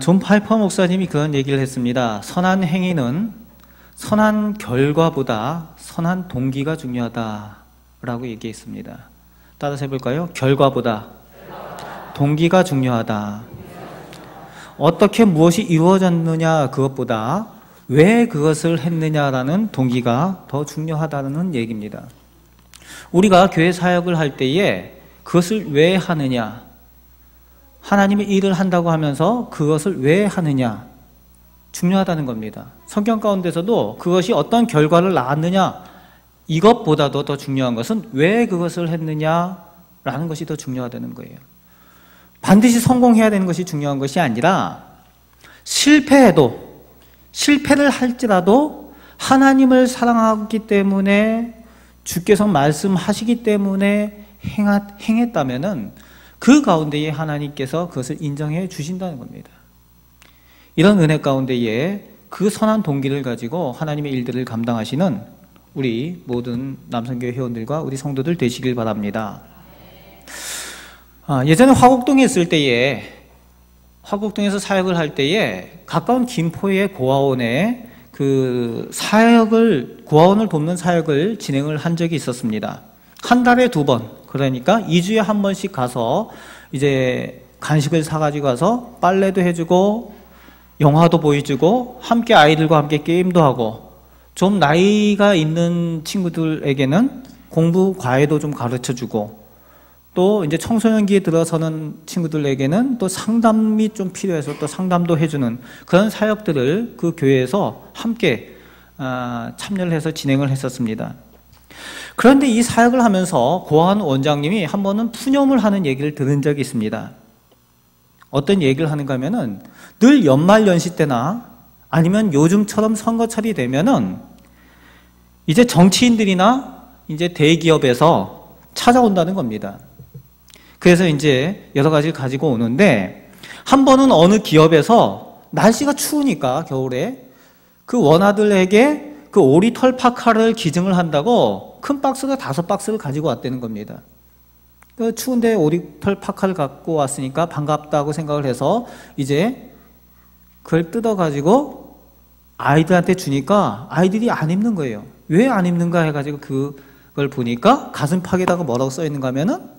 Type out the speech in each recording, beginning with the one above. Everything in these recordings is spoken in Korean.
존 파이퍼 목사님이 그런 얘기를 했습니다. 선한 행위는 선한 결과보다 선한 동기가 중요하다라고 얘기했습니다. 따라서 해볼까요? 결과보다 동기가 중요하다. 어떻게 무엇이 이루어졌느냐 그것보다 왜 그것을 했느냐라는 동기가 더 중요하다는 얘기입니다. 우리가 교회 사역을 할 때에 그것을 왜 하느냐, 하나님의 일을 한다고 하면서 그것을 왜 하느냐 중요하다는 겁니다. 성경 가운데서도 그것이 어떤 결과를 낳았느냐 이것보다도 더 중요한 것은 왜 그것을 했느냐라는 것이 더 중요하다는 거예요. 반드시 성공해야 되는 것이 중요한 것이 아니라 실패를 할지라도 하나님을 사랑하기 때문에 주께서 말씀하시기 때문에 행했다면은 그 가운데에 하나님께서 그것을 인정해 주신다는 겁니다. 이런 은혜 가운데에 그 선한 동기를 가지고 하나님의 일들을 감당하시는 우리 모든 남성교회 회원들과 우리 성도들 되시길 바랍니다. 예전에 화곡동에 있을 때에, 화곡동에서 사역을 할 때에 가까운 김포의 고아원에 고아원을 돕는 사역을 진행을 한 적이 있었습니다. 한 달에 2번, 그러니까 2주에 한 번씩 가서 이제 간식을 사가지고 가서 빨래도 해주고 영화도 보여주고 함께 아이들과 함께 게임도 하고 좀 나이가 있는 친구들에게는 공부 과외도 좀 가르쳐주고 또 이제 청소년기에 들어서는 친구들에게는 또 상담이 좀 필요해서 또 상담도 해주는 그런 사역들을 그 교회에서 함께 참여를 해서 진행을 했었습니다. 그런데 이 사역을 하면서 고아원 원장님이 한 번은 푸념을 하는 얘기를 들은 적이 있습니다. 어떤 얘기를 하는가 하면은 늘 연말연시 때나 아니면 요즘처럼 선거철이 되면은 이제 정치인들이나 이제 대기업에서 찾아온다는 겁니다. 그래서 이제 여러 가지를 가지고 오는데 한 번은 어느 기업에서 날씨가 추우니까 겨울에 그 원아들에게 그 오리털 파카를 기증을 한다고 큰 박스가 5박스를 가지고 왔다는 겁니다. 그 추운데 오리털 파카를 갖고 왔으니까 반갑다고 생각을 해서 이제 그걸 뜯어가지고 아이들한테 주니까 아이들이 안 입는 거예요. 왜 안 입는가 해가지고 그걸 보니까 가슴팍에다가 뭐라고 써 있는가 하면은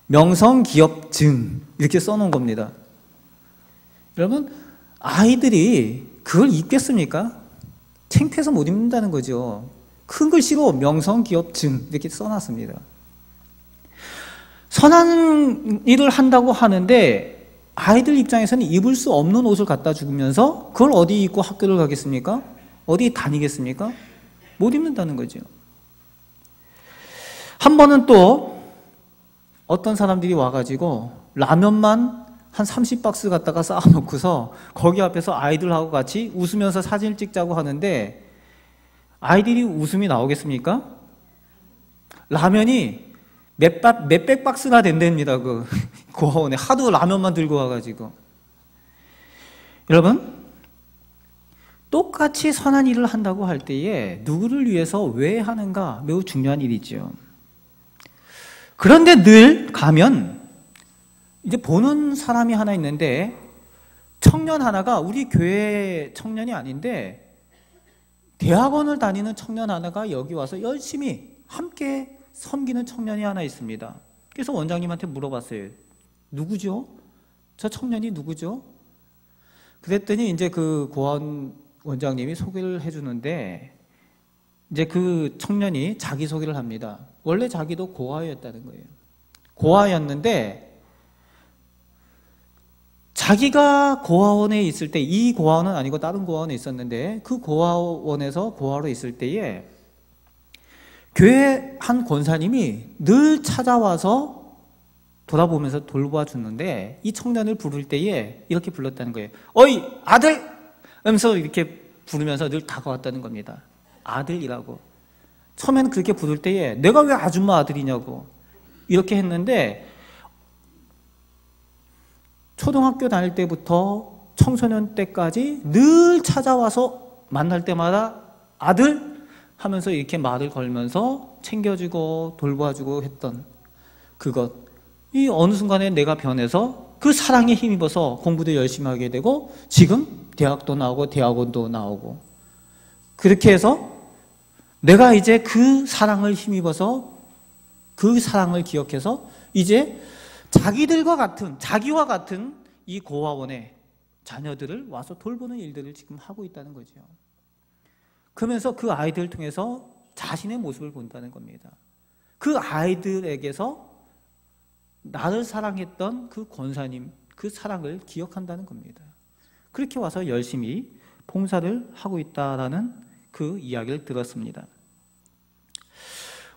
명성기업증 이렇게 써놓은 겁니다. 여러분, 아이들이 그걸 입겠습니까? 창피해서 못 입는다는 거죠. 큰 글씨로 명성기업증 이렇게 써놨습니다. 선한 일을 한다고 하는데 아이들 입장에서는 입을 수 없는 옷을 갖다 주면서 그걸 어디 입고 학교를 가겠습니까? 어디 다니겠습니까? 못 입는다는 거죠. 한 번은 또 어떤 사람들이 와가지고 라면만 한 30박스 갖다가 쌓아놓고서 거기 앞에서 아이들하고 같이 웃으면서 사진을 찍자고 하는데 아이들이 웃음이 나오겠습니까? 라면이 몇백 박스나 된답니다. 그 고아원에 하도 라면만 들고 와가지고. 여러분, 똑같이 선한 일을 한다고 할 때에 누구를 위해서 왜 하는가 매우 중요한 일이죠. 그런데 늘 가면 이제 보는 사람이 하나 있는데 청년 하나가 우리 교회 청년이 아닌데 대학원을 다니는 청년 하나가 여기 와서 열심히 함께 섬기는 청년이 하나 있습니다. 그래서 원장님한테 물어봤어요. 누구죠? 저 청년이 누구죠? 그랬더니 이제 그 고아원 원장님이 소개를 해주는데 이제 그 청년이 자기소개를 합니다. 원래 자기도 고아였다는 거예요. 고아였는데 자기가 고아원에 있을 때, 이 고아원은 아니고 다른 고아원에 있었는데 그 고아원에서 고아로 있을 때에 교회 한 권사님이 늘 찾아와서 돌아보면서 돌봐주는데 이 청년을 부를 때에 이렇게 불렀다는 거예요. 어이 아들! 하면서 이렇게 부르면서 늘 다가왔다는 겁니다. 아들이라고. 처음에는 그렇게 부를 때에 내가 왜 아줌마 아들이냐고 이렇게 했는데 초등학교 다닐 때부터 청소년 때까지 늘 찾아와서 만날 때마다 아들 하면서 이렇게 말을 걸면서 챙겨주고 돌봐주고 했던 그것, 이 어느 순간에 내가 변해서 그 사랑에 힘입어서 공부도 열심히 하게 되고 지금 대학도 나오고 대학원도 나오고 그렇게 해서 내가 이제 그 사랑을 힘입어서 그 사랑을 기억해서 이제 자기와 같은 이 고아원의 자녀들을 와서 돌보는 일들을 지금 하고 있다는 거죠. 그러면서 그 아이들을 통해서 자신의 모습을 본다는 겁니다. 그 아이들에게서 나를 사랑했던 그 권사님, 그 사랑을 기억한다는 겁니다. 그렇게 와서 열심히 봉사를 하고 있다라는 그 이야기를 들었습니다.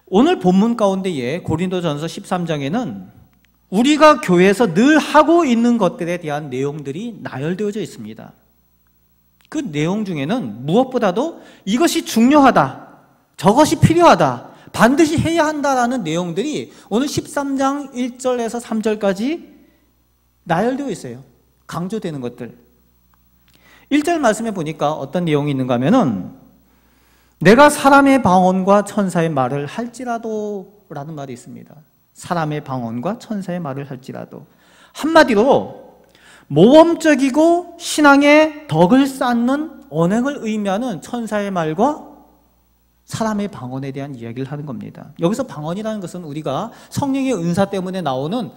오늘 본문 가운데에 고린도전서 13장에는 우리가 교회에서 늘 하고 있는 것들에 대한 내용들이 나열되어져 있습니다. 그 내용 중에는 무엇보다도 이것이 중요하다, 저것이 필요하다, 반드시 해야 한다라는 내용들이 오늘 13장 1절에서 3절까지 나열되어 있어요. 강조되는 것들. 1절 말씀에 보니까 어떤 내용이 있는가 하면은 내가 사람의 방언과 천사의 말을 할지라도 라는 말이 있습니다. 사람의 방언과 천사의 말을 할지라도. 한마디로 모범적이고 신앙의 덕을 쌓는 언행을 의미하는 천사의 말과 사람의 방언에 대한 이야기를 하는 겁니다. 여기서 방언이라는 것은 우리가 성령의 은사 때문에 나오는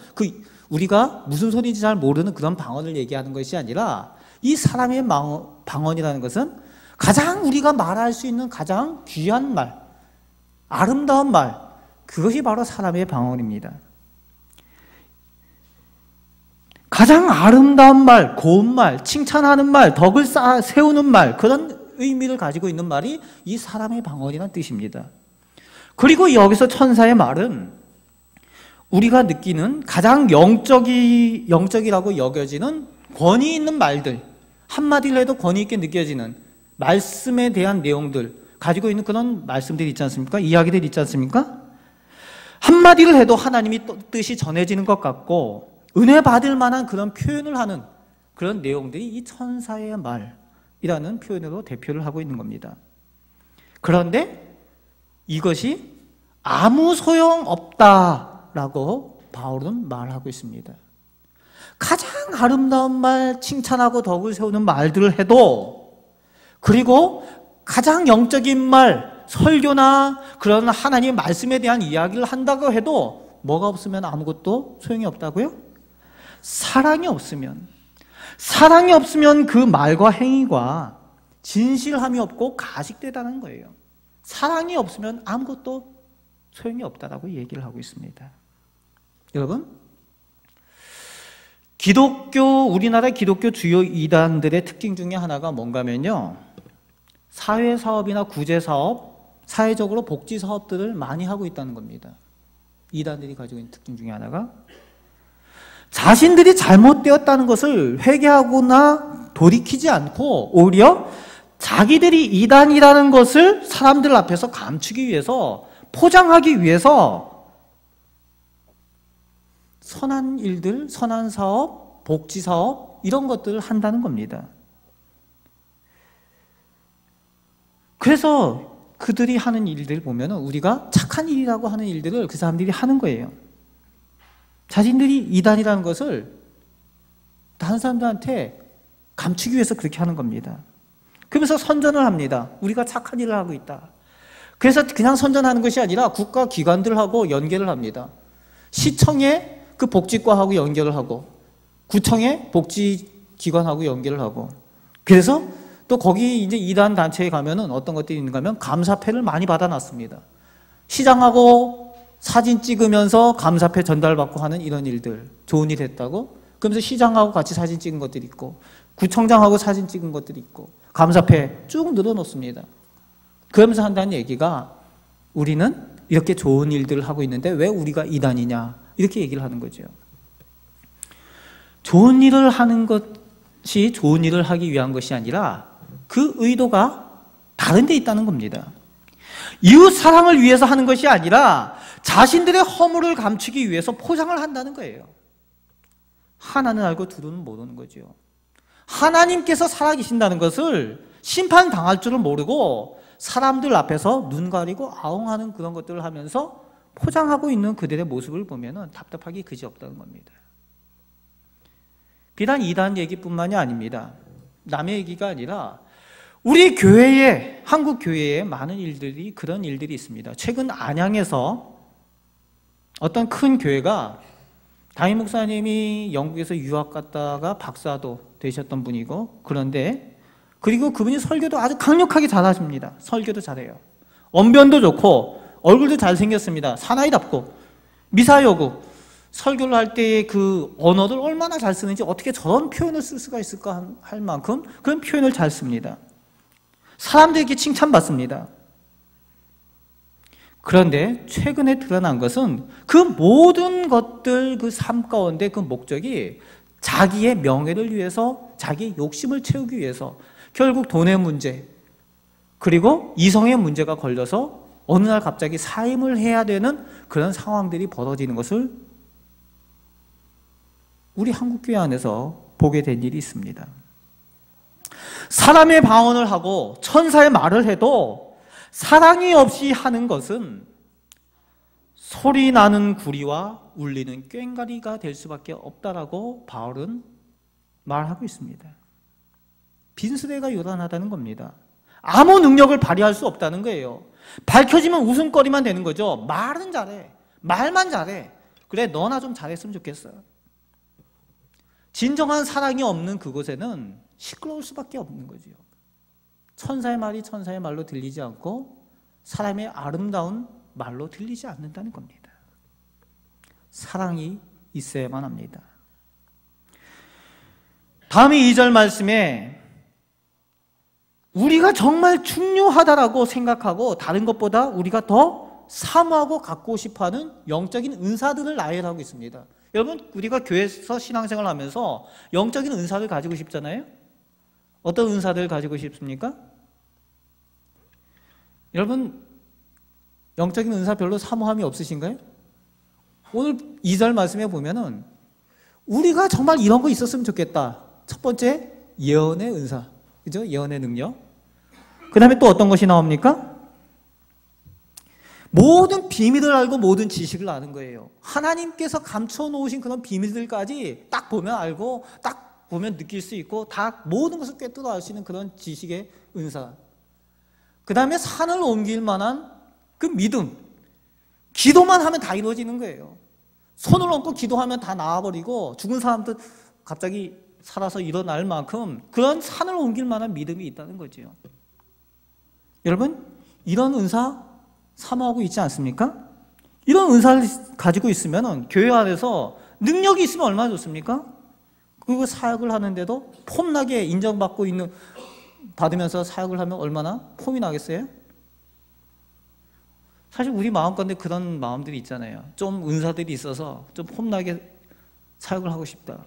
우리가 무슨 소리인지 잘 모르는 그런 방언을 얘기하는 것이 아니라 이 사람의 방언이라는 것은 가장 우리가 말할 수 있는 가장 귀한 말, 아름다운 말, 그것이 바로 사람의 방언입니다. 가장 아름다운 말, 고운 말, 칭찬하는 말, 덕을 세우는 말, 그런 의미를 가지고 있는 말이 이 사람의 방언이라는 뜻입니다. 그리고 여기서 천사의 말은 우리가 느끼는 가장 영적이라고 여겨지는 권위 있는 말들, 한마디로 해도 권위 있게 느껴지는 말씀에 대한 내용들 가지고 있는 그런 말씀들이 있지 않습니까? 이야기들이 있지 않습니까? 한마디로 해도 하나님이 뜻이 전해지는 것 같고 은혜 받을 만한 그런 표현을 하는 그런 내용들이 이 천사의 말이라는 표현으로 대표를 하고 있는 겁니다. 그런데 이것이 아무 소용없다라고 바울은 말하고 있습니다. 가장 아름다운 말, 칭찬하고 덕을 세우는 말들을 해도, 그리고 가장 영적인 말, 설교나 그런 하나님의 말씀에 대한 이야기를 한다고 해도 뭐가 없으면 아무것도 소용이 없다고요? 사랑이 없으면 그 말과 행위가 진실함이 없고 가식되다는 거예요. 사랑이 없으면 아무것도 소용이 없다라고 얘기를 하고 있습니다. 여러분, 우리나라 기독교 주요 이단들의 특징 중에 하나가 뭔가 하면요, 사회사업이나 구제사업, 사회적으로 복지사업들을 많이 하고 있다는 겁니다. 이단들이 가지고 있는 특징 중에 하나가 자신들이 잘못되었다는 것을 회개하거나 돌이키지 않고 오히려 자기들이 이단이라는 것을 사람들 앞에서 감추기 위해서, 포장하기 위해서 선한 일들, 선한 사업, 복지사업 이런 것들을 한다는 겁니다. 그래서 그들이 하는 일들 보면 우리가 착한 일이라고 하는 일들을 그 사람들이 하는 거예요. 자신들이 이단이라는 것을 다른 사람들한테 감추기 위해서 그렇게 하는 겁니다. 그러면서 선전을 합니다. 우리가 착한 일을 하고 있다. 그래서 그냥 선전하는 것이 아니라 국가기관들하고 연계를 합니다. 시청에 그 복지과하고 연결을 하고 구청에 복지기관하고 연결을 하고, 그래서 또 거기 이제 이단 단체에 가면은 어떤 것들이 있는가 하면 감사패를 많이 받아놨습니다. 시장하고 사진 찍으면서 감사패 전달받고 하는 이런 일들, 좋은 일 했다고. 그러면서 시장하고 같이 사진 찍은 것들이 있고, 구청장하고 사진 찍은 것들이 있고, 감사패 쭉 늘어놓습니다. 그러면서 한다는 얘기가 우리는 이렇게 좋은 일들을 하고 있는데 왜 우리가 이단이냐, 이렇게 얘기를 하는 거죠. 좋은 일을 하는 것이 좋은 일을 하기 위한 것이 아니라 그 의도가 다른 데 있다는 겁니다. 이웃 사랑을 위해서 하는 것이 아니라 자신들의 허물을 감추기 위해서 포장을 한다는 거예요. 하나는 알고 둘은 모르는 거죠. 하나님께서 살아계신다는 것을 심판당할 줄을 모르고 사람들 앞에서 눈 가리고 아웅하는 그런 것들을 하면서 포장하고 있는 그들의 모습을 보면 답답하기 그지없다는 겁니다. 비단 이단 얘기뿐만이 아닙니다. 남의 얘기가 아니라 우리 교회에, 한국 교회에 많은 일들이, 그런 일들이 있습니다. 최근 안양에서 어떤 큰 교회가, 담임 목사님이 영국에서 유학 갔다가 박사도 되셨던 분이고, 그런데 그리고 그분이 설교도 아주 강력하게 잘하십니다. 설교도 잘해요. 언변도 좋고 얼굴도 잘생겼습니다. 사나이답고 미사여구, 설교를 할 때의 그 언어를 얼마나 잘 쓰는지, 어떻게 저런 표현을 쓸 수가 있을까 할 만큼 그런 표현을 잘 씁니다. 사람들에게 칭찬받습니다. 그런데 최근에 드러난 것은 그 모든 것들, 그 삶 가운데 그 목적이 자기의 명예를 위해서, 자기의 욕심을 채우기 위해서, 결국 돈의 문제, 그리고 이성의 문제가 걸려서 어느 날 갑자기 사임을 해야 되는 그런 상황들이 벌어지는 것을 우리 한국교회 안에서 보게 된 일이 있습니다. 사람의 방언을 하고 천사의 말을 해도 사랑이 없이 하는 것은 소리 나는 구리와 울리는 꽹과리가 될 수밖에 없다라고 바울은 말하고 있습니다. 빈수레가 요란하다는 겁니다. 아무 능력을 발휘할 수 없다는 거예요. 밝혀지면 웃음거리만 되는 거죠. 말은 잘해, 말만 잘해. 그래, 너나 좀 잘했으면 좋겠어. 진정한 사랑이 없는 그곳에는 시끄러울 수밖에 없는 거죠. 천사의 말이 천사의 말로 들리지 않고 사람의 아름다운 말로 들리지 않는다는 겁니다. 사랑이 있어야만 합니다. 다음에 2절 말씀에 우리가 정말 중요하다라고 생각하고 다른 것보다 우리가 더 사모하고 갖고 싶어하는 영적인 은사들을 나열하고 있습니다. 여러분, 우리가 교회에서 신앙생활을 하면서 영적인 은사를 가지고 싶잖아요. 어떤 은사들을 가지고 싶습니까? 여러분, 영적인 은사 별로 사모함이 없으신가요? 오늘 2절 말씀에 보면은 우리가 정말 이런 거 있었으면 좋겠다. 첫 번째, 예언의 은사, 그죠? 예언의 능력. 그 다음에 또 어떤 것이 나옵니까? 모든 비밀을 알고 모든 지식을 아는 거예요. 하나님께서 감춰놓으신 그런 비밀들까지 딱 보면 알고, 딱 보면 느낄 수 있고, 다 모든 것을 꿰뚫어 알 수 있는 그런 지식의 은사. 그 다음에 산을 옮길 만한 그 믿음. 기도만 하면 다 이루어지는 거예요. 손을 얹고 기도하면 다 나와버리고, 죽은 사람도 갑자기 살아서 일어날 만큼 그런 산을 옮길 만한 믿음이 있다는 거죠. 여러분, 이런 은사 사모하고 있지 않습니까? 이런 은사를 가지고 있으면 교회 안에서 능력이 있으면 얼마나 좋습니까? 그리고 사역을 하는데도 폼나게 인정받고 있는, 받으면서 사역을 하면 얼마나 폼이 나겠어요? 사실 우리 마음 가운데 그런 마음들이 있잖아요. 좀 은사들이 있어서 좀 폼나게 사역을 하고 싶다.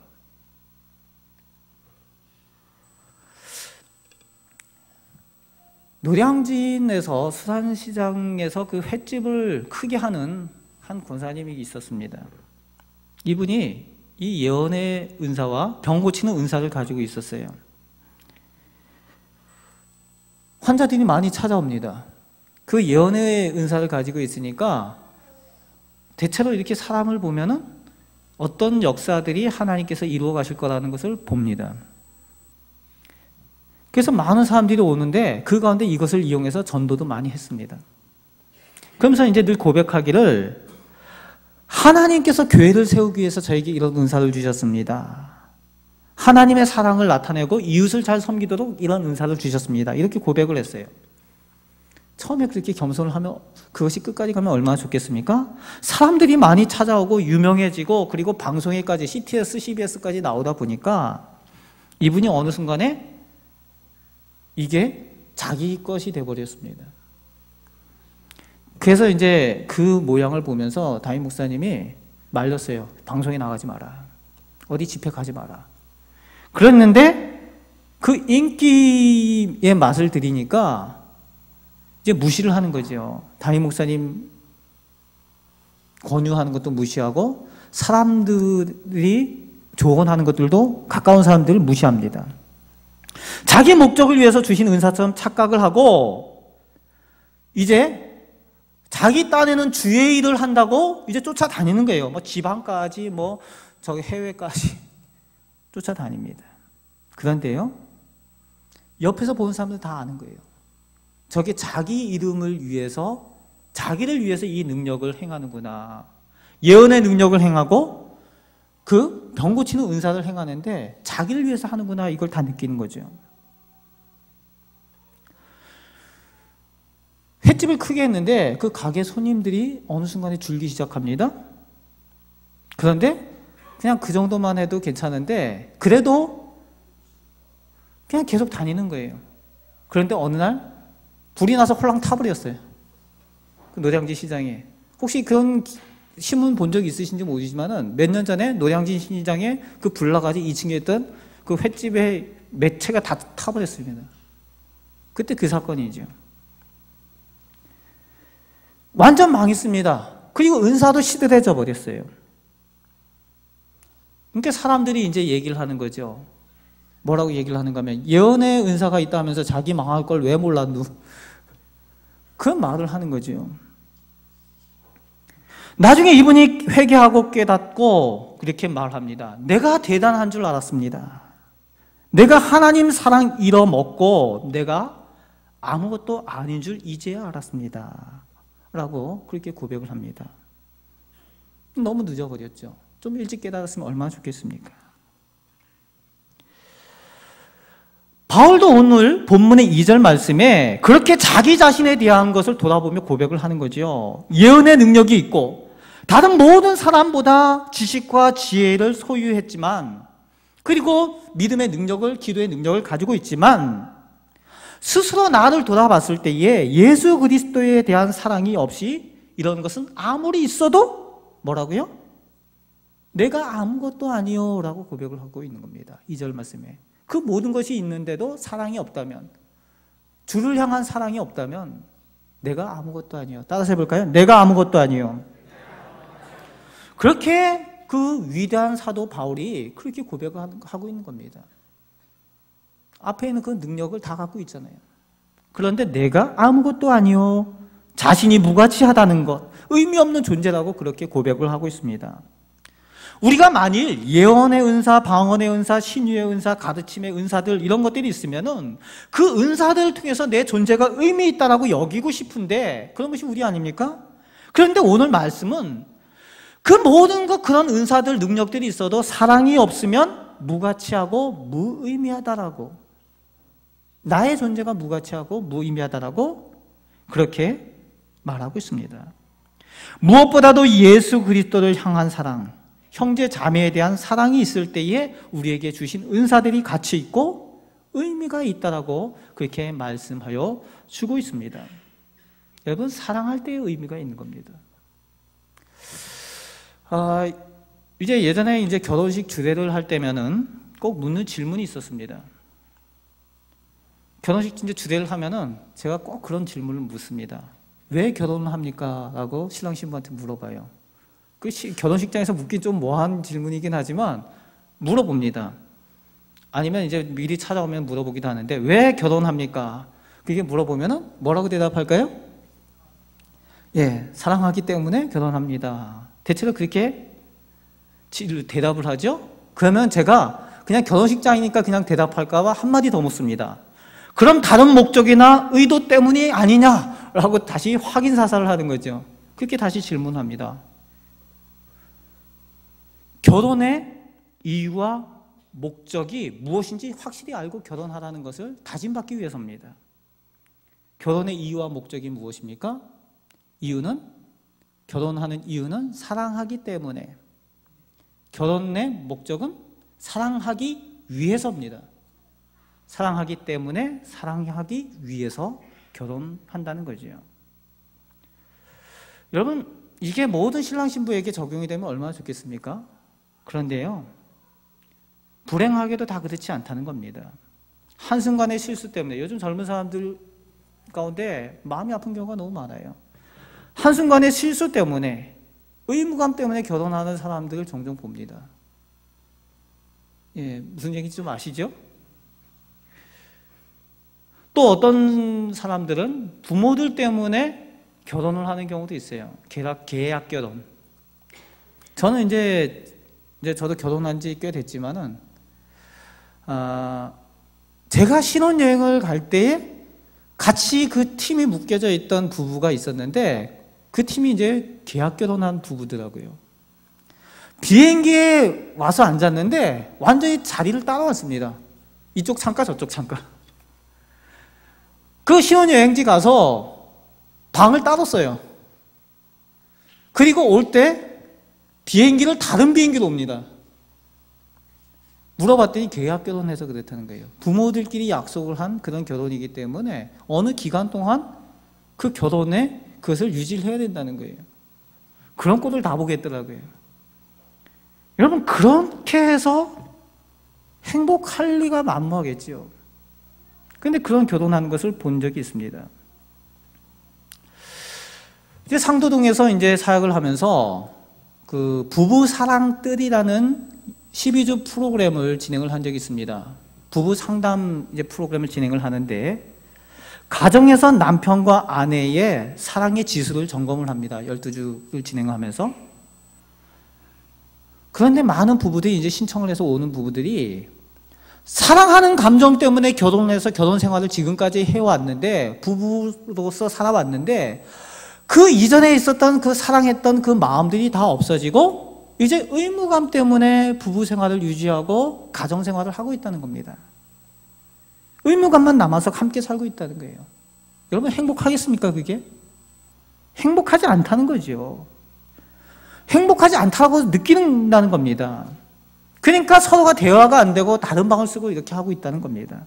노량진에서 수산시장에서 그 횟집을 크게 하는 한 권사님이 있었습니다. 이분이 이 예언의 은사와 병 고치는 은사를 가지고 있었어요. 환자들이 많이 찾아옵니다. 그 예언의 은사를 가지고 있으니까 대체로 이렇게 사람을 보면은 어떤 역사들이 하나님께서 이루어 가실 거라는 것을 봅니다. 그래서 많은 사람들이 오는데 그 가운데 이것을 이용해서 전도도 많이 했습니다. 그러면서 이제 늘 고백하기를, 하나님께서 교회를 세우기 위해서 저에게 이런 은사를 주셨습니다. 하나님의 사랑을 나타내고 이웃을 잘 섬기도록 이런 은사를 주셨습니다. 이렇게 고백을 했어요. 처음에 그렇게 겸손을 하면 그것이 끝까지 가면 얼마나 좋겠습니까? 사람들이 많이 찾아오고 유명해지고, 그리고 방송에까지 CTS, CBS까지 나오다 보니까 이분이 어느 순간에 이게 자기 것이 돼버렸습니다. 그래서 이제 그 모양을 보면서 담임 목사님이 말렸어요. 방송에 나가지 마라. 어디 집회 가지 마라. 그랬는데 그 인기의 맛을 들이니까 이제 무시를 하는 거죠. 담임 목사님 권유하는 것도 무시하고, 사람들이 조언하는 것들도 가까운 사람들을 무시합니다. 자기 목적을 위해서 주신 은사처럼 착각을 하고, 이제 자기 딴에는 주의 일을 한다고 이제 쫓아다니는 거예요. 뭐 지방까지, 뭐 저기 해외까지. 쫓아다닙니다. 그런데요, 옆에서 보는 사람들 다 아는 거예요. 저게 자기 이름을 위해서, 자기를 위해서 이 능력을 행하는구나. 예언의 능력을 행하고 그 병 고치는 은사를 행하는데 자기를 위해서 하는구나, 이걸 다 느끼는 거죠. 횟집을 크게 했는데 그 가게 손님들이 어느 순간에 줄기 시작합니다. 그런데 그냥 그 정도만 해도 괜찮은데 그래도 그냥 계속 다니는 거예요. 그런데 어느 날 불이 나서 홀랑 타버렸어요. 그 노량진 시장에. 혹시 그런 신문 본 적 있으신지 모르지만은 몇 년 전에 노량진 시장에 그 불 나가지고 2층에 있던 그 횟집의 매체가 다 타버렸습니다. 그때 그 사건이죠. 완전 망했습니다. 그리고 은사도 시들해져 버렸어요. 그러니까 사람들이 이제 얘기를 하는 거죠. 뭐라고 얘기를 하는가 하면, 예언의 은사가 있다면서 자기 망할 걸 왜 몰랐누? 그런 말을 하는 거죠. 나중에 이분이 회개하고 깨닫고 그렇게 말합니다. 내가 대단한 줄 알았습니다. 내가 하나님 사랑 잃어먹고 내가 아무것도 아닌 줄 이제야 알았습니다. 라고 그렇게 고백을 합니다. 너무 늦어버렸죠. 좀 일찍 깨달았으면 얼마나 좋겠습니까? 바울도 오늘 본문의 2절 말씀에 그렇게 자기 자신에 대한 것을 돌아보며 고백을 하는 거죠. 예언의 능력이 있고 다른 모든 사람보다 지식과 지혜를 소유했지만, 그리고 믿음의 능력을, 기도의 능력을 가지고 있지만, 스스로 나를 돌아봤을 때에 예수 그리스도에 대한 사랑이 없이 이런 것은 아무리 있어도 뭐라고요? 내가 아무것도 아니요 라고 고백을 하고 있는 겁니다. 2절 말씀에. 그 모든 것이 있는데도 사랑이 없다면, 주를 향한 사랑이 없다면 내가 아무것도 아니요. 따라서 해볼까요? 내가 아무것도 아니요. 그렇게 그 위대한 사도 바울이 그렇게 고백을 하고 있는 겁니다. 앞에 있는 그 능력을 다 갖고 있잖아요. 그런데 내가 아무것도 아니요, 자신이 무가치하다는 것, 의미 없는 존재라고 그렇게 고백을 하고 있습니다. 우리가 만일 예언의 은사, 방언의 은사, 신유의 은사, 가르침의 은사들, 이런 것들이 있으면은 그 은사들을 통해서 내 존재가 의미 있다라고 여기고 싶은데 그런 것이 우리 아닙니까? 그런데 오늘 말씀은 그 모든 것, 그런 은사들, 능력들이 있어도 사랑이 없으면 무가치하고 무의미하다라고, 나의 존재가 무가치하고 무의미하다라고 그렇게 말하고 있습니다. 무엇보다도 예수 그리스도를 향한 사랑, 형제 자매에 대한 사랑이 있을 때에 우리에게 주신 은사들이 가치 있고 의미가 있다라고 그렇게 말씀하여 주고 있습니다. 여러분, 사랑할 때의 의미가 있는 겁니다. 이제 예전에 이제 결혼식 주례를 할 때면은 꼭 묻는 질문이 있었습니다. 결혼식 이제 주례를 하면은 제가 꼭 그런 질문을 묻습니다. 왜 결혼을 합니까? 라고 신랑 신부한테 물어봐요. 그 결혼식장에서 묻기 좀 뭐한 질문이긴 하지만 물어봅니다. 아니면 이제 미리 찾아오면 물어보기도 하는데, 왜 결혼합니까? 그게 물어보면은 뭐라고 대답할까요? 예, 사랑하기 때문에 결혼합니다. 대체로 그렇게 대답을 하죠. 그러면 제가 그냥 결혼식장이니까 그냥 대답할까 봐 한마디 더 묻습니다. 그럼 다른 목적이나 의도 때문이 아니냐라고 다시 확인 사살을 하는 거죠. 그렇게 다시 질문합니다. 결혼의 이유와 목적이 무엇인지 확실히 알고 결혼하라는 것을 다짐받기 위해서입니다. 결혼의 이유와 목적이 무엇입니까? 결혼하는 이유는 사랑하기 때문에, 결혼의 목적은 사랑하기 위해서입니다. 사랑하기 때문에, 사랑하기 위해서 결혼한다는 거죠. 여러분, 이게 모든 신랑 신부에게 적용이 되면 얼마나 좋겠습니까? 그런데요, 불행하게도 다 그렇지 않다는 겁니다. 한순간의 실수 때문에, 요즘 젊은 사람들 가운데 마음이 아픈 경우가 너무 많아요. 한순간의 실수 때문에, 의무감 때문에 결혼하는 사람들을 종종 봅니다. 예, 무슨 얘기인지 좀 아시죠? 또 어떤 사람들은 부모들 때문에 결혼을 하는 경우도 있어요. 계약 결혼. 저는 이제 저도 결혼한 지 꽤 됐지만은 제가 신혼여행을 갈 때에 같이 그 팀이 묶여져 있던 부부가 있었는데 그 팀이 이제 계약 결혼한 부부더라고요. 비행기에 와서 앉았는데 완전히 자리를 따라왔습니다. 이쪽 창가 저쪽 창가. 그 신혼여행지 가서 방을 따로 써요. 그리고 올 때 비행기를 다른 비행기로 옵니다. 물어봤더니 계약 결혼해서 그렇다는 거예요. 부모들끼리 약속을 한 그런 결혼이기 때문에 어느 기간 동안 그 결혼에 그것을 유지를 해야 된다는 거예요. 그런 꼴을 다 보겠더라고요. 여러분, 그렇게 해서 행복할 리가 만무하겠지요. 근데 그런 결혼하는 것을 본 적이 있습니다. 이제 상도동에서 이제 사역을 하면서 그 부부 사랑뜰이라는 12주 프로그램을 진행을 한 적이 있습니다. 부부 상담 이제 프로그램을 진행을 하는데 가정에서 남편과 아내의 사랑의 지수를 점검을 합니다. 12주를 진행하면서. 그런데 많은 부부들이 이제 신청을 해서 오는 부부들이 사랑하는 감정 때문에 결혼해서 결혼 생활을 지금까지 해왔는데 부부로서 살아왔는데 그 이전에 있었던 그 사랑했던 그 마음들이 다 없어지고 이제 의무감 때문에 부부 생활을 유지하고 가정 생활을 하고 있다는 겁니다. 의무감만 남아서 함께 살고 있다는 거예요. 여러분, 행복하겠습니까, 그게? 행복하지 않다는 거죠. 행복하지 않다고 느끼는다는 겁니다. 그러니까 서로가 대화가 안 되고 다른 방을 쓰고 이렇게 하고 있다는 겁니다.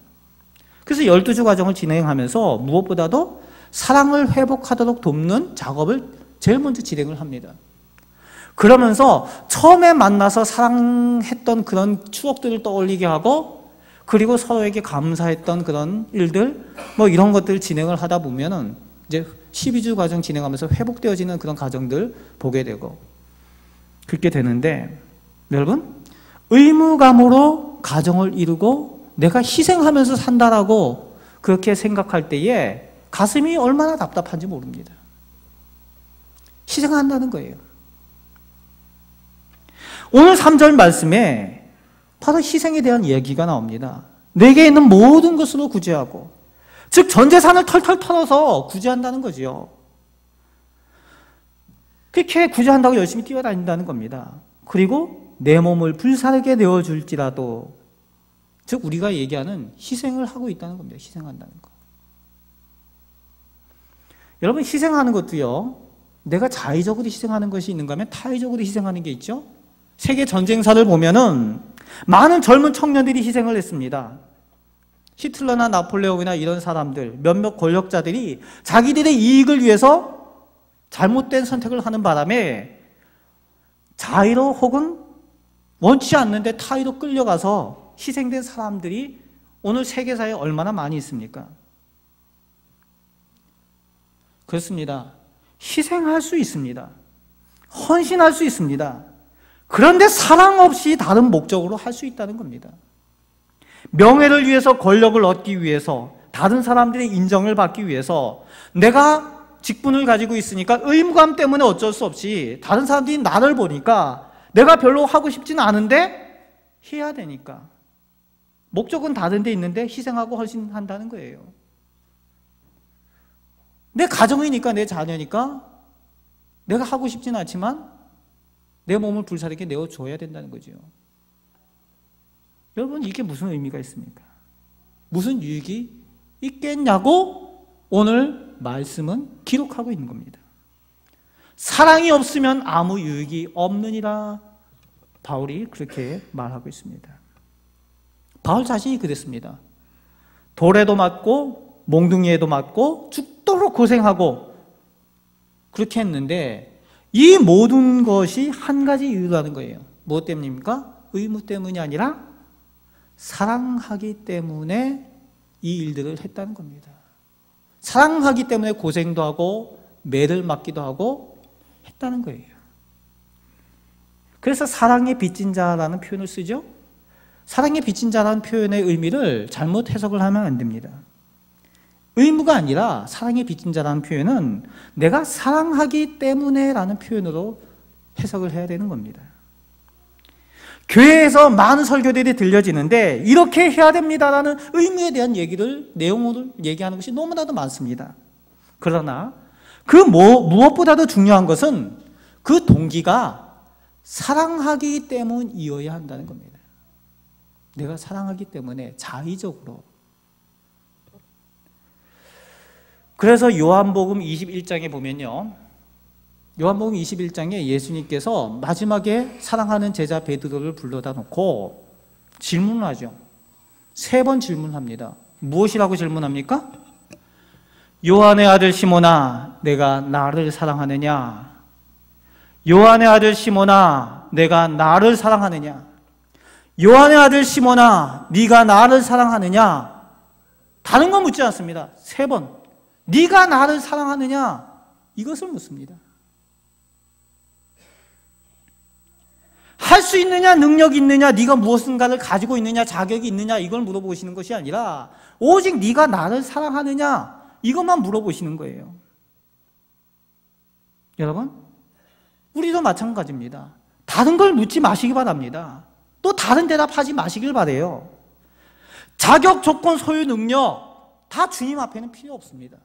그래서 12주 과정을 진행하면서 무엇보다도 사랑을 회복하도록 돕는 작업을 제일 먼저 진행을 합니다. 그러면서 처음에 만나서 사랑했던 그런 추억들을 떠올리게 하고 그리고 서로에게 감사했던 그런 일들 뭐 이런 것들을 진행을 하다 보면은 이제 12주 과정 진행하면서 회복되어지는 그런 과정들 보게 되고 그렇게 되는데 여러분, 의무감으로 가정을 이루고 내가 희생하면서 산다라고 그렇게 생각할 때에 가슴이 얼마나 답답한지 모릅니다. 희생한다는 거예요. 오늘 3절 말씀에 바로 희생에 대한 얘기가 나옵니다. 내게 있는 모든 것으로 구제하고, 즉 전 재산을 털털 털어서 구제한다는 거지요. 그렇게 구제한다고 열심히 뛰어다닌다는 겁니다. 그리고 내 몸을 불사르게 내어줄지라도, 즉 우리가 얘기하는 희생을 하고 있다는 겁니다. 희생한다는 거. 여러분, 희생하는 것도요, 내가 자의적으로 희생하는 것이 있는가 하면 타의적으로 희생하는 게 있죠. 세계 전쟁사를 보면은 많은 젊은 청년들이 희생을 했습니다. 히틀러나 나폴레옹이나 이런 사람들, 몇몇 권력자들이 자기들의 이익을 위해서 잘못된 선택을 하는 바람에 자의로 혹은 원치 않는데 타의로 끌려가서 희생된 사람들이 오늘 세계사에 얼마나 많이 있습니까? 그렇습니다. 희생할 수 있습니다. 헌신할 수 있습니다. 그런데 사랑 없이 다른 목적으로 할 수 있다는 겁니다. 명예를 위해서, 권력을 얻기 위해서, 다른 사람들의 인정을 받기 위해서 내가 직분을 가지고 있으니까 의무감 때문에 어쩔 수 없이 다른 사람들이 나를 보니까 내가 별로 하고 싶지는 않은데 해야 되니까 목적은 다른 데 있는데 희생하고 헌신한다는 거예요. 내 가정이니까, 내 자녀니까 내가 하고 싶지는 않지만 내 몸을 불사르게 내어줘야 된다는 거죠. 여러분, 이게 무슨 의미가 있습니까? 무슨 유익이 있겠냐고 오늘 말씀은 기록하고 있는 겁니다. 사랑이 없으면 아무 유익이 없느니라 바울이 그렇게 말하고 있습니다. 바울 자신이 그랬습니다. 돌에도 맞고 몽둥이에도 맞고 죽도록 고생하고 그렇게 했는데 이 모든 것이 한 가지 이유라는 거예요. 무엇 때문입니까? 의무 때문이 아니라 사랑하기 때문에 이 일들을 했다는 겁니다. 사랑하기 때문에 고생도 하고 매를 맞기도 하고 했다는 거예요. 그래서 사랑에 빚진 자라는 표현을 쓰죠. 사랑에 빚진 자라는 표현의 의미를 잘못 해석을 하면 안 됩니다. 의무가 아니라 사랑에 빚진 자라는 표현은 내가 사랑하기 때문에 라는 표현으로 해석을 해야 되는 겁니다. 교회에서 많은 설교들이 들려지는데 이렇게 해야 됩니다라는 의무에 대한 얘기를, 내용을 얘기하는 것이 너무나도 많습니다. 그러나 그 무엇보다도 중요한 것은 그 동기가 사랑하기 때문이어야 한다는 겁니다. 내가 사랑하기 때문에 자의적으로. 그래서 요한복음 21장에 보면요, 요한복음 21장에 예수님께서 마지막에 사랑하는 제자 베드로를 불러다 놓고 질문을 하죠. 3번 질문합니다. 무엇이라고 질문합니까? 요한의 아들 시몬아, 내가 나를 사랑하느냐? 요한의 아들 시몬아, 내가 나를 사랑하느냐? 요한의 아들 시몬아, 네가 나를 사랑하느냐? 다른 건 묻지 않습니다. 3번. 네가 나를 사랑하느냐? 이것을 묻습니다. 할 수 있느냐, 능력이 있느냐, 네가 무엇인가를 가지고 있느냐, 자격이 있느냐, 이걸 물어보시는 것이 아니라 오직 네가 나를 사랑하느냐, 이것만 물어보시는 거예요. 여러분, 우리도 마찬가지입니다. 다른 걸 묻지 마시기 바랍니다. 또 다른 대답하지 마시길 바라요. 자격, 조건, 소유, 능력 다 주님 앞에는 필요 없습니다.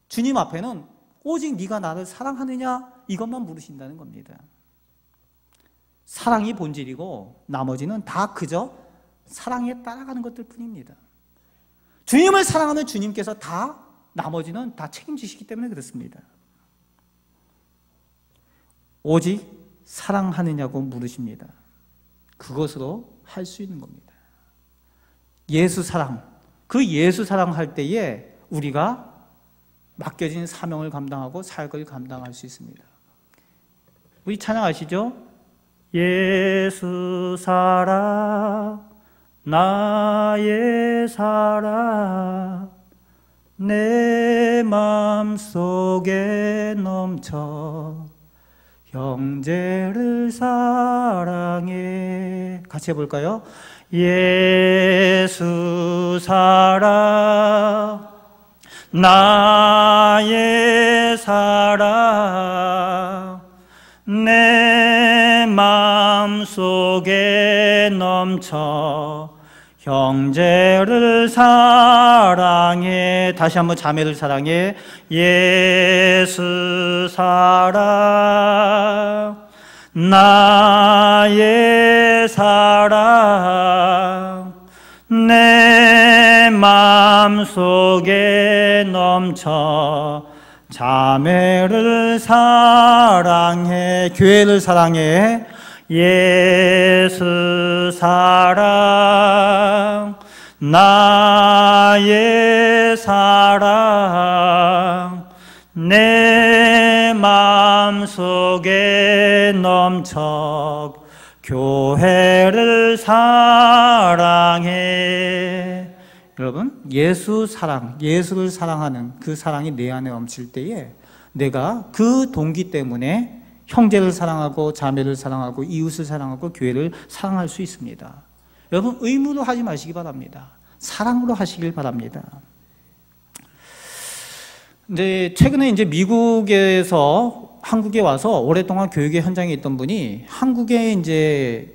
주님 앞에는 오직 네가 나를 사랑하느냐, 이것만 물으신다는 겁니다. 사랑이 본질이고 나머지는 다 그저 사랑에 따라가는 것들 뿐입니다. 주님을 사랑하는 주님께서 다 나머지는 다 책임지시기 때문에 그렇습니다. 오직 사랑하느냐고 물으십니다. 그것으로 할 수 있는 겁니다. 예수 사랑, 그 예수 사랑할 때에 우리가 맡겨진 사명을 감당하고 사역을 감당할 수 있습니다. 우리 찬양 아시죠? 예수 사랑, 나의 사랑, 내 맘속에 넘쳐 형제를 사랑해. 같이 해볼까요? 예수 사랑, 나의 사랑, 내 맘속에 넘쳐 형제를 사랑해. 다시 한번 자매를 사랑해. 예수 사랑, 나의 사랑, 내 맘속에 넘쳐 자매를 사랑해. 교회를 사랑해. 예수 사랑, 나의 사랑, 내 맘속에 넘쳐 교회를 사랑해. 여러분, 예수 사랑, 예수를 사랑하는 그 사랑이 내 안에 넘칠 때에 내가 그 동기 때문에 형제를 사랑하고 자매를 사랑하고 이웃을 사랑하고 교회를 사랑할 수 있습니다. 여러분, 의무로 하지 마시기 바랍니다. 사랑으로 하시길 바랍니다. 최근에 미국에서 한국에 와서 오랫동안 교육의 현장에 있던 분이 한국의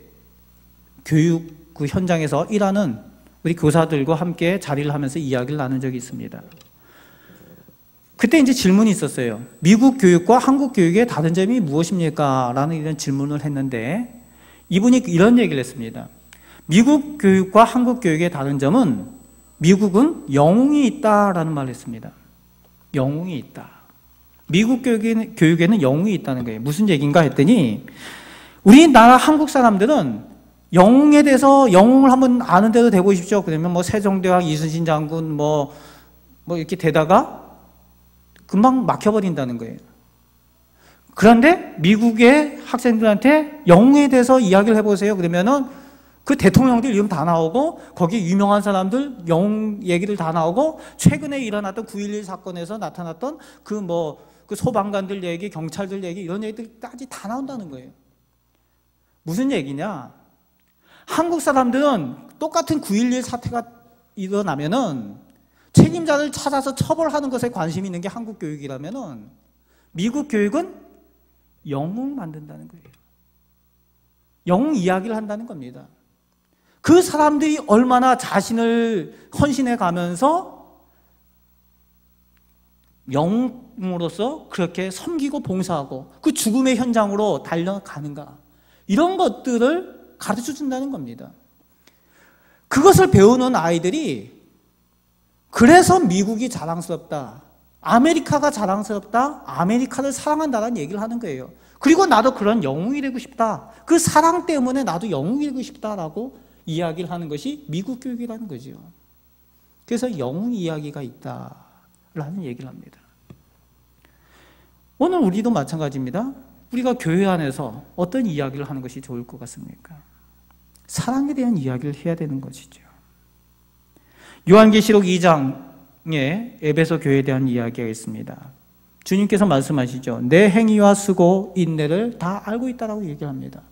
교육 그 현장에서 일하는 우리 교사들과 함께 자리를 하면서 이야기를 나눈 적이 있습니다. 그때 질문이 있었어요. 미국 교육과 한국 교육의 다른 점이 무엇입니까? 라는 이런 질문을 했는데 이분이 이런 얘기를 했습니다. 미국 교육과 한국 교육의 다른 점은 미국은 영웅이 있다라는 말을 했습니다. 영웅이 있다. 미국 교육에는 영웅이 있다는 거예요. 무슨 얘기인가 했더니 우리나라 한국 사람들은 영웅에 대해서 영웅을 한번 아는 대로 되보십시오. 그러면 세종대왕, 이순신 장군 이렇게 되다가 금방 막혀버린다는 거예요. 그런데 미국의 학생들한테 영웅에 대해서 이야기를 해보세요. 그러면은 그 대통령들 이름 다 나오고 거기 유명한 사람들 영웅 얘기들 다 나오고 최근에 일어났던 9.11 사건에서 나타났던 그 소방관들 얘기, 경찰들 얘기 이런 얘기들까지 다 나온다는 거예요. 무슨 얘기냐? 한국 사람들은 똑같은 9.11 사태가 일어나면은 책임자를 찾아서 처벌하는 것에 관심이 있는 게 한국 교육이라면은 미국 교육은 영웅 만든다는 거예요. 영웅 이야기를 한다는 겁니다. 그 사람들이 얼마나 자신을 헌신해 가면서 영웅으로서 그렇게 섬기고 봉사하고 그 죽음의 현장으로 달려가는가, 이런 것들을 가르쳐 준다는 겁니다. 그것을 배우는 아이들이 그래서 미국이 자랑스럽다, 아메리카가 자랑스럽다, 아메리카를 사랑한다는 얘기를 하는 거예요. 그리고 나도 그런 영웅이 되고 싶다, 그 사랑 때문에 나도 영웅이 되고 싶다라고 이야기를 하는 것이 미국 교육이라는 거죠. 그래서 영웅 이야기가 있다라는 얘기를 합니다. 오늘 우리도 마찬가지입니다. 우리가 교회 안에서 어떤 이야기를 하는 것이 좋을 것 같습니까? 사랑에 대한 이야기를 해야 되는 것이죠. 요한계시록 2장에 에베소 교회에 대한 이야기가 있습니다. 주님께서 말씀하시죠. 내 행위와 수고, 인내를 다 알고 있다라고 얘기를 합니다.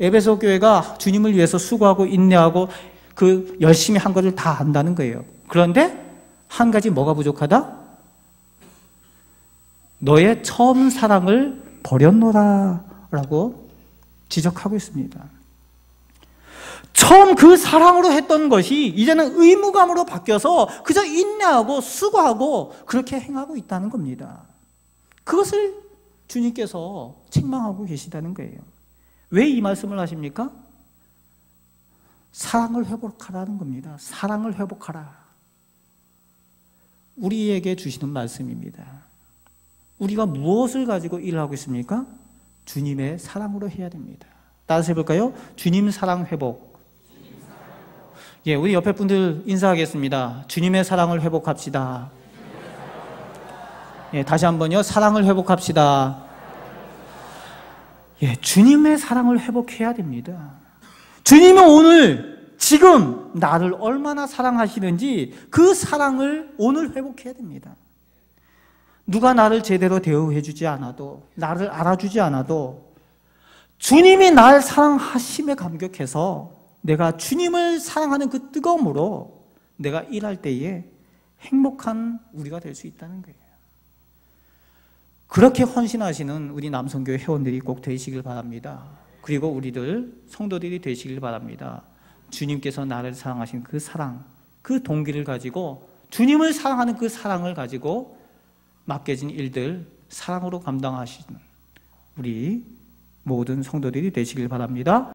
에베소 교회가 주님을 위해서 수고하고 인내하고 그 열심히 한 것을 다 안다는 거예요. 그런데 한 가지 뭐가 부족하다? 너의 처음 사랑을 버렸노라 라고 지적하고 있습니다. 처음 그 사랑으로 했던 것이 이제는 의무감으로 바뀌어서 그저 인내하고 수고하고 그렇게 행하고 있다는 겁니다. 그것을 주님께서 책망하고 계시다는 거예요. 왜 이 말씀을 하십니까? 사랑을 회복하라는 겁니다. 사랑을 회복하라. 우리에게 주시는 말씀입니다. 우리가 무엇을 가지고 일을 하고 있습니까? 주님의 사랑으로 해야 됩니다. 따라서 해볼까요? 주님 사랑 회복. 예, 우리 옆에 분들 인사하겠습니다. 주님의 사랑을 회복합시다. 예, 다시 한번요. 사랑을 회복합시다. 예, 주님의 사랑을 회복해야 됩니다. 주님은 오늘 지금 나를 얼마나 사랑하시는지 그 사랑을 오늘 회복해야 됩니다. 누가 나를 제대로 대우해 주지 않아도, 나를 알아주지 않아도 주님이 날 사랑하심에 감격해서 내가 주님을 사랑하는 그 뜨거움으로 내가 일할 때에 행복한 우리가 될 수 있다는 거예요. 그렇게 헌신하시는 우리 남성교회 회원들이 꼭 되시길 바랍니다. 그리고 우리들 성도들이 되시길 바랍니다. 주님께서 나를 사랑하신 그 사랑, 그 동기를 가지고 주님을 사랑하는 그 사랑을 가지고 맡겨진 일들 사랑으로 감당하시는 우리 모든 성도들이 되시길 바랍니다.